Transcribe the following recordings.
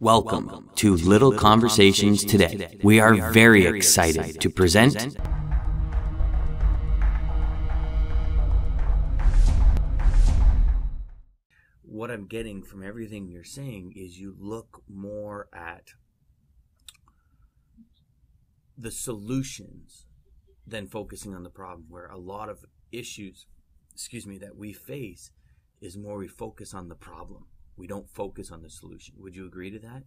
Welcome to Little Conversations Today. We are very excited to present what I'm getting from everything you're saying is you look more at the solutions than focusing on the problem, where a lot of issues, that we face is more we focus on the problem. We don't focus on the solution. Would you agree to that?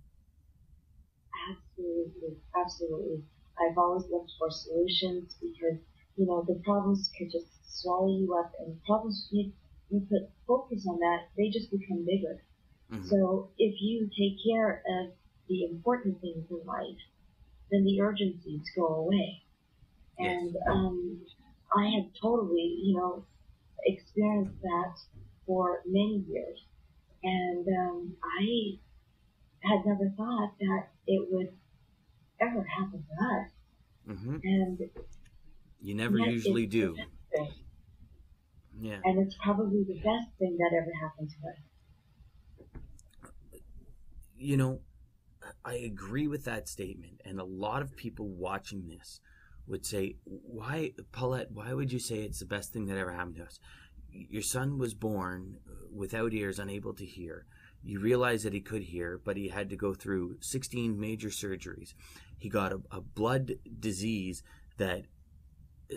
Absolutely. I've always looked for solutions because, the problems could just swallow you up, and problems, you put focus on that, they just become bigger. Mm-hmm. So if you take care of the important things in life, then the urgencies go away. Yes. And I have totally, experienced that for many years. And I had never thought that it would ever happen to us. Mm-hmm. And you never usually do. Yeah. And it's probably the best thing that ever happened to us. I agree with that statement. And a lot of people watching this would say, Paulette, why would you say it's the best thing that ever happened to us? Your son was born without ears, unable to hear. You realize that he could hear, but he had to go through 16 major surgeries. He got a blood disease that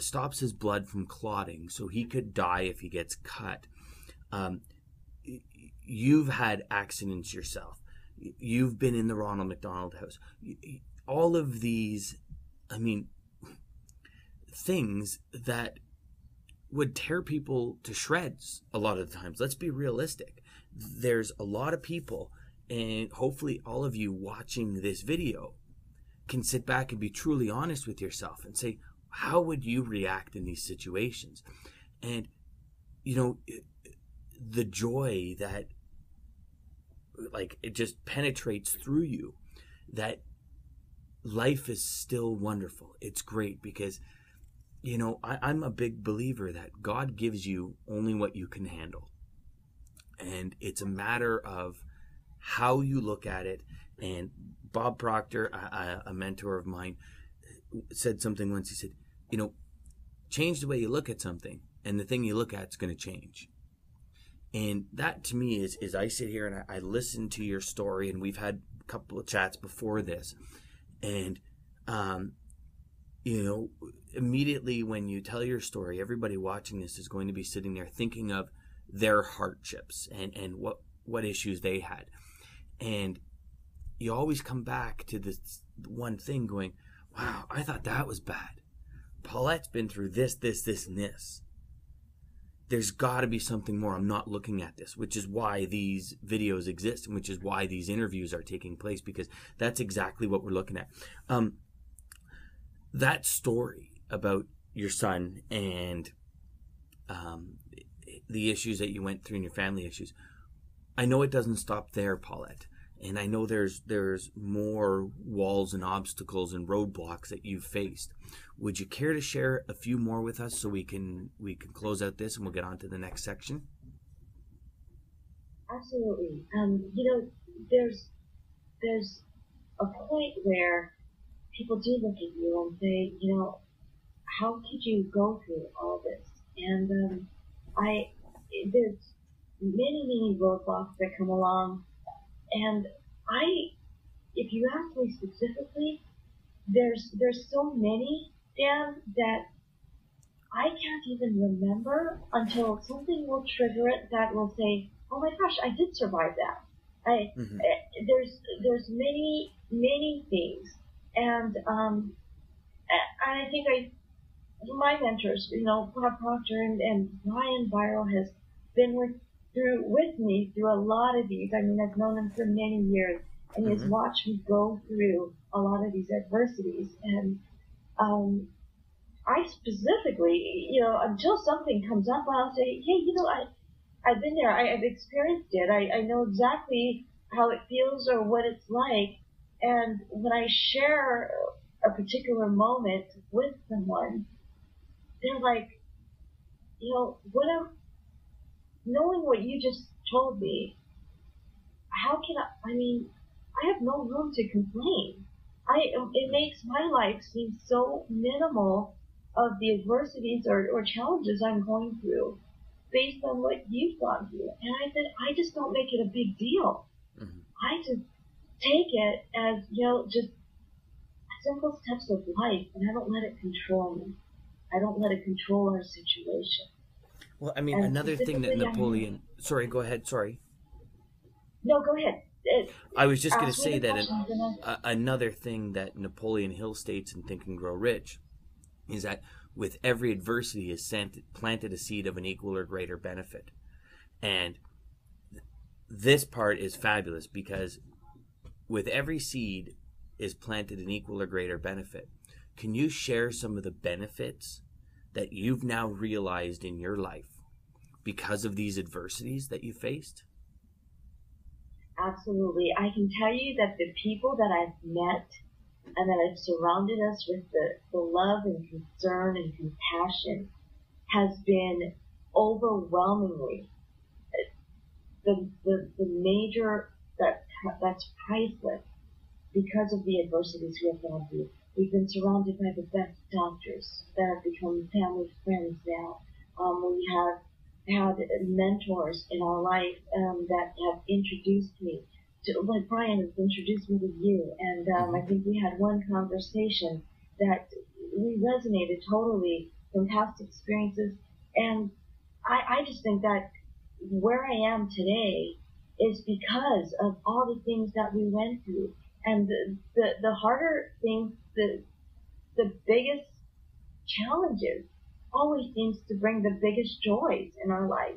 stops his blood from clotting, so he could die if he gets cut. You've had accidents yourself. You've been in the Ronald McDonald House. All of these, things that would tear people to shreds a lot of the times. Let's be realistic. There's a lot of people, and hopefully all of you watching this video can sit back and be truly honest with yourself and say, how would you react in these situations? And, the joy that, it just penetrates through you, that life is still wonderful. It's great because, I'm a big believer that God gives you only what you can handle. And it's a matter of how you look at it. And Bob Proctor, a mentor of mine, said something once. He said, change the way you look at something, and the thing you look at is going to change. And that to me is I sit here and I listen to your story, and we've had a couple of chats before this. And, immediately when you tell your story, everybody watching this is going to be sitting there thinking of their hardships and what issues they had. And you always come back to this one thing going, wow, I thought that was bad. Paulette's been through this, and this. There's got to be something more. I'm not looking at this, which is why these videos exist, and which is why these interviews are taking place, because that's exactly what we're looking at. That story about your son and the issues that you went through and your family issues, I know it doesn't stop there, Paulette. And I know there's more walls and obstacles and roadblocks that you've faced. Would you care to share a few more with us so we can close out this and we'll get on to the next section? Absolutely. There's a point where people do look at you and say, how could you go through all this? And there's many roadblocks that come along. And if you ask me specifically, there's so many, Dan, that I can't even remember until something will trigger it that will say, oh my gosh, I did survive that. There's many things. And I think my mentors, Bob Proctor and Brian Viral has been with me through a lot of these. I've known him for many years, and he's watched me go through a lot of these adversities. And I specifically, until something comes up, I'll say, hey, I've been there. I've experienced it. I know exactly how it feels or what it's like. And when I share a particular moment with someone, they're like, knowing what you just told me, how can I I have no room to complain. It makes my life seem so minimal of the adversities or challenges I'm going through based on what you've gone through. And I said, I just don't make it a big deal. Mm-hmm. I just take it as, just simple steps of life, and I don't let it control me. I don't let it control our situation. Well, I mean, And another thing that specifically, Napoleon. Sorry, go ahead. Sorry. No, go ahead. I was just going to Ask me say the that question, another thing that Napoleon Hill states in Think and Grow Rich is that with every adversity is planted a seed of an equal or greater benefit. And this part is fabulous because with every seed is planted an equal or greater benefit. Can you share some of the benefits that you've now realized in your life because of these adversities that you faced? Absolutely. I can tell you that the people that I've met and that have surrounded us with the love and concern and compassion has been overwhelmingly the major that's priceless because of the adversities we have gone through. We've been surrounded by the best doctors that have become family friends now. We have had mentors in our life that have introduced me to, like Brian has introduced me to you. And I think we had one conversation that we resonated totally from past experiences. And I just think that where I am today is because of all the things that we went through. And the harder things, the biggest challenges always seems to bring the biggest joys in our life.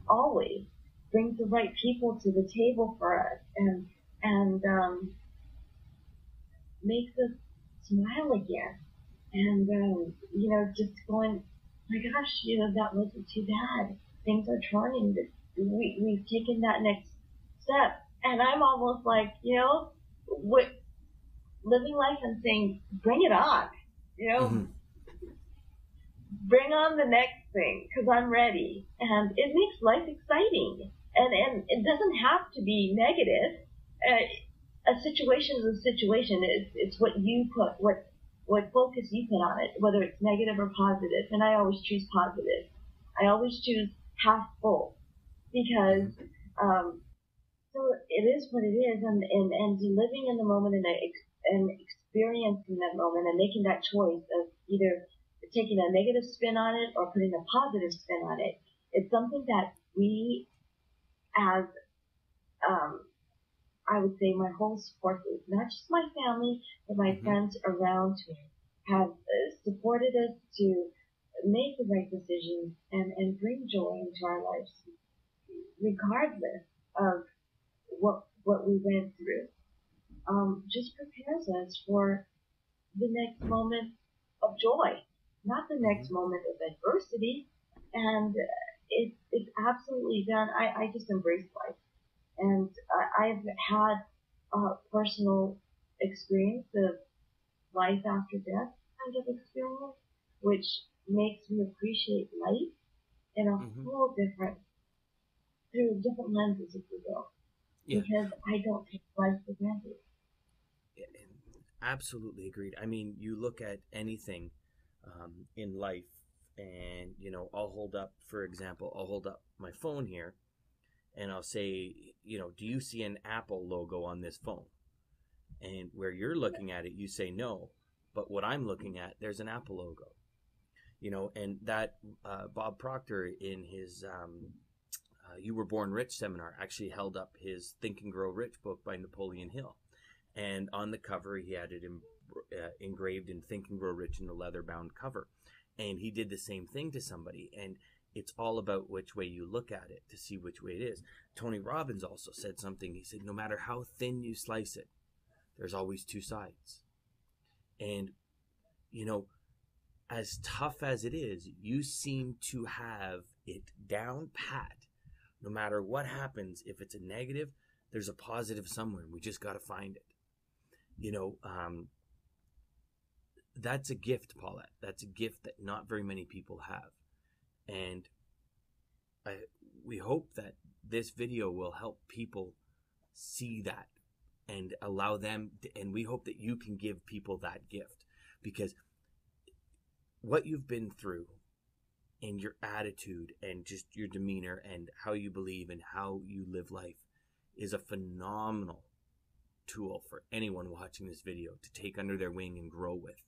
Always brings the right people to the table for us and makes us smile again. And just going, my gosh, that wasn't too bad. Things are turning. We've taken that next step. And I'm almost like, what living life and saying, bring it on, bring on the next thing because I'm ready. And it makes life exciting. And it doesn't have to be negative. A situation is a situation. It's what you put, what focus you put on it, whether it's negative or positive. And I always choose positive. I always choose half full because, so it is what it is. And living in the moment and experiencing that moment and making that choice of either taking a negative spin on it or putting a positive spin on it. It's something that we as, I would say my whole support group, not just my family, but my friends around me have supported us to make the right decisions and bring joy into our lives, regardless of what we went through. Just prepares us for the next moment of joy, not the next moment of adversity. And it's absolutely done. I just embrace life. And I've had personal experience of life after death kind of experience, which makes me appreciate life in a whole different, through different lenses, if you will. Yeah. Because I don't take life for granted. Absolutely agreed. I mean, you look at anything in life, and I'll hold up, for example, my phone here, and I'll say, do you see an Apple logo on this phone? And where you're looking at it, you say no, but what I'm looking at, there's an Apple logo. And that Bob Proctor in his You Were Born Rich seminar actually held up his Think and Grow Rich book by Napoleon Hill. And on the cover, he had it engraved in Think and Grow Rich in the leather-bound cover. And he did the same thing to somebody. And it's all about which way you look at it to see which way it is. Tony Robbins also said something. He said, no matter how thin you slice it, there's always two sides. And, as tough as it is, you seem to have it down pat. No matter what happens, if it's a negative, there's a positive somewhere, and we just got to find it. That's a gift, Paulette. That's a gift that not very many people have. And we hope that this video will help people see that and allow them and we hope that you can give people that gift, because what you've been through and your attitude and just your demeanor and how you believe and how you live life is a phenomenal tool for anyone watching this video to take under their wing and grow with.